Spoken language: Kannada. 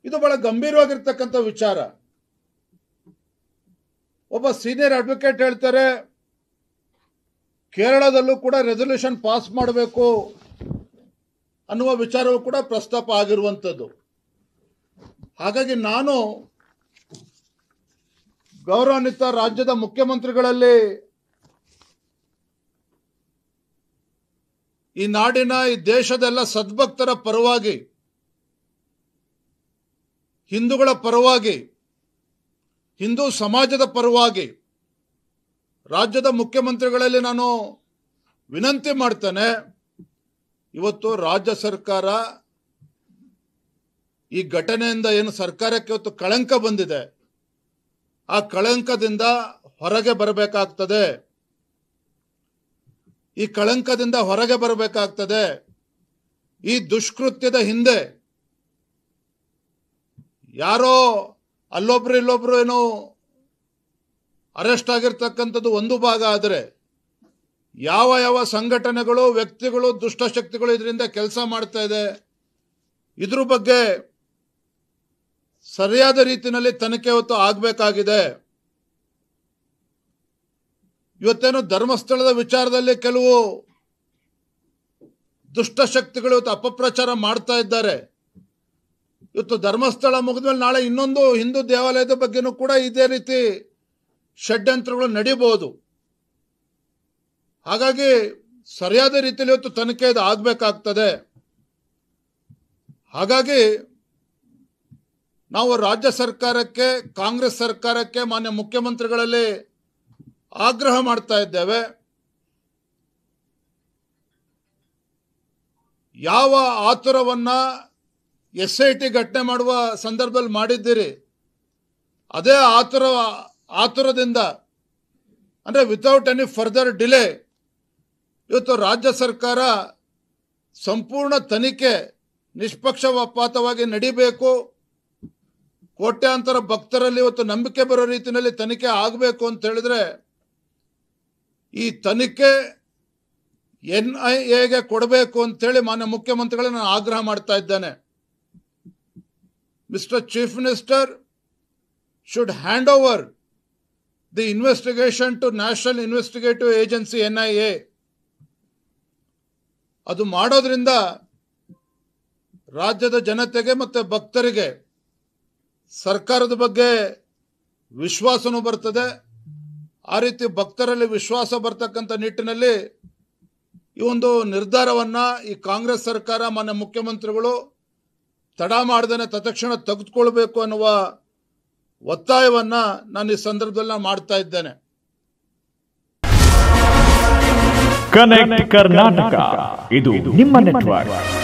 ಇದು ಬಹಳ ಗಂಭೀರವಾಗಿರ್ತಕ್ಕಂಥ ವಿಚಾರ. ಒಬ್ಬ ಸೀನಿಯರ್ ಅಡ್ವೊಕೇಟ್ ಹೇಳ್ತಾರೆ ಕೇರಳದಲ್ಲೂ ಕೂಡ ರೆಸಲ್ಯೂಷನ್ ಪಾಸ್ ಮಾಡಬೇಕು ಅನ್ನುವ ವಿಚಾರವೂ ಕೂಡ ಪ್ರಸ್ತಾಪ ಆಗಿರುವಂಥದ್ದು. ಹಾಗಾಗಿ ನಾನು ಗೌರವಾನ್ವಿತ ರಾಜ್ಯದ ಮುಖ್ಯಮಂತ್ರಿಗಳಲ್ಲಿ ಈ ನಾಡಿನ ಈ ದೇಶದೆಲ್ಲ ಸದ್ಭಕ್ತರ ಪರವಾಗಿ, ಹಿಂದೂಗಳ ಪರವಾಗಿ, ಹಿಂದೂ ಸಮಾಜದ ಪರವಾಗಿ ರಾಜ್ಯದ ಮುಖ್ಯಮಂತ್ರಿಗಳಲ್ಲಿ ನಾನು ವಿನಂತಿ ಮಾಡ್ತೇನೆ. ಇವತ್ತು ರಾಜ್ಯ ಸರ್ಕಾರ ಈ ಘಟನೆಯಿಂದ ಏನು ಸರ್ಕಾರಕ್ಕೆ ಇವತ್ತು ಕಳಂಕ ಬಂದಿದೆ, ಆ ಕಳಂಕದಿಂದ ಹೊರಗೆ ಬರಬೇಕಾಗ್ತದೆ. ಈ ಕಳಂಕದಿಂದ ಹೊರಗೆ ಬರಬೇಕಾಗ್ತದೆ. ಈ ದುಷ್ಕೃತ್ಯದ ಹಿಂದೆ ಯಾರೋ ಅಲ್ಲೊಬ್ರು ಇಲ್ಲೊಬ್ರು ಏನೋ ಅರೆಸ್ಟ್ ಆಗಿರ್ತಕ್ಕಂಥದ್ದು ಒಂದು ಭಾಗ ಆದರೆ, ಯಾವ ಯಾವ ಸಂಘಟನೆಗಳು, ವ್ಯಕ್ತಿಗಳು, ದುಷ್ಟಶಕ್ತಿಗಳು ಇದರಿಂದ ಕೆಲಸ ಮಾಡ್ತಾ ಇದೆ, ಇದ್ರ ಬಗ್ಗೆ ಸರಿಯಾದ ರೀತಿಯಲ್ಲಿ ತನಿಖೆ ಇವತ್ತು ಆಗಬೇಕಾಗಿದೆ. ಇವತ್ತೇನು ಧರ್ಮಸ್ಥಳದ ವಿಚಾರದಲ್ಲಿ ಕೆಲವು ದುಷ್ಟಶಕ್ತಿಗಳು ಇವತ್ತು ಅಪಪ್ರಚಾರ ಮಾಡ್ತಾ ಇದ್ದಾರೆ. ಇವತ್ತು ಧರ್ಮಸ್ಥಳ ಮುಗಿದ್ಮೇಲೆ ನಾಳೆ ಇನ್ನೊಂದು ಹಿಂದೂ ದೇವಾಲಯದ ಬಗ್ಗೆನೂ ಕೂಡ ಇದೇ ರೀತಿ ಷಡ್ಯಂತ್ರಗಳು ನಡೀಬಹುದು. ಹಾಗಾಗಿ ಸರಿಯಾದ ರೀತಿಯಲ್ಲಿ ಇವತ್ತು ತನಿಖೆ ಇದು ಆಗಬೇಕಾಗ್ತದೆ. ಹಾಗಾಗಿ ನಾವು ರಾಜ್ಯ ಸರ್ಕಾರಕ್ಕೆ, ಕಾಂಗ್ರೆಸ್ ಸರ್ಕಾರಕ್ಕೆ, ಮಾನ್ಯ ಮುಖ್ಯಮಂತ್ರಿಗಳಲ್ಲಿ ಆಗ್ರಹ ಮಾಡ್ತಾ ಇದ್ದೇವೆ. ಯಾವ ಆತುರವನ್ನ SIT ಘಟನೆ ಮಾಡುವ ಸಂದರ್ಭದಲ್ಲಿ ಮಾಡಿದ್ದೀರಿ, ಅದೇ ಆತುರದಿಂದ ಅಂದರೆ ವಿತೌಟ್ ಎನಿ ಫರ್ದರ್ ಡಿಲೇ ಇವತ್ತು ರಾಜ್ಯ ಸರ್ಕಾರ ಸಂಪೂರ್ಣ ತನಿಖೆ ನಿಷ್ಪಕ್ಷಪಾತವಾಗಿ ನಡೀಬೇಕು. ಕೋಟ್ಯಾಂತರ ಭಕ್ತರಲ್ಲಿ ಇವತ್ತು ನಂಬಿಕೆ ಬರೋ ರೀತಿಯಲ್ಲಿ ತನಿಖೆ ಆಗಬೇಕು ಅಂತ ಹೇಳಿದ್ರೆ ಈ ತನಿಖೆ NIAಗೆ ಕೊಡಬೇಕು ಅಂತೇಳಿ ಮಾನ್ಯ ಮುಖ್ಯಮಂತ್ರಿಗಳನ್ನ ನಾನು ಆಗ್ರಹ ಮಾಡ್ತಾ ಇದ್ದೇನೆ. Mister chief minister should hand over the investigation to National Investigative Agency NIA. ಅದು ಮಾಡೋದ್ರಿಂದ ರಾಜ್ಯದ ಜನತೆಗೆ ಮತ್ತು ಭಕ್ತರಿಗೆ ಸರ್ಕಾರದ ಬಗ್ಗೆ ವಿಶ್ವಾಸನೂ ಬರ್ತದೆ. ಆ ರೀತಿ ಭಕ್ತರಲ್ಲಿ ವಿಶ್ವಾಸ ಬರ್ತಕ್ಕಂಥ ನಿಟ್ಟಿನಲ್ಲಿ ಈ ಒಂದು ನಿರ್ಧಾರವನ್ನು ಈ ಕಾಂಗ್ರೆಸ್ ಸರ್ಕಾರ, ಮಾನ್ಯ ಮುಖ್ಯಮಂತ್ರಿಗಳು ತಡ ಮಾಡದೇನೆ ತತ್ಕ್ಷಣ ತೆಗೆದುಕೊಳ್ಬೇಕು ಅನ್ನುವ ಒತ್ತಾಯವನ್ನು ನಾನು ಈ ಸಂದರ್ಭದಲ್ಲಿ ಮಾಡ್ತಾ ಇದ್ದೇನೆ. ಕನೆಕ್ಟ್ ಕರ್ನಾಟಕ, ಇದು ನಿಮ್ಮ ನೆಟ್ವರ್ಕ್.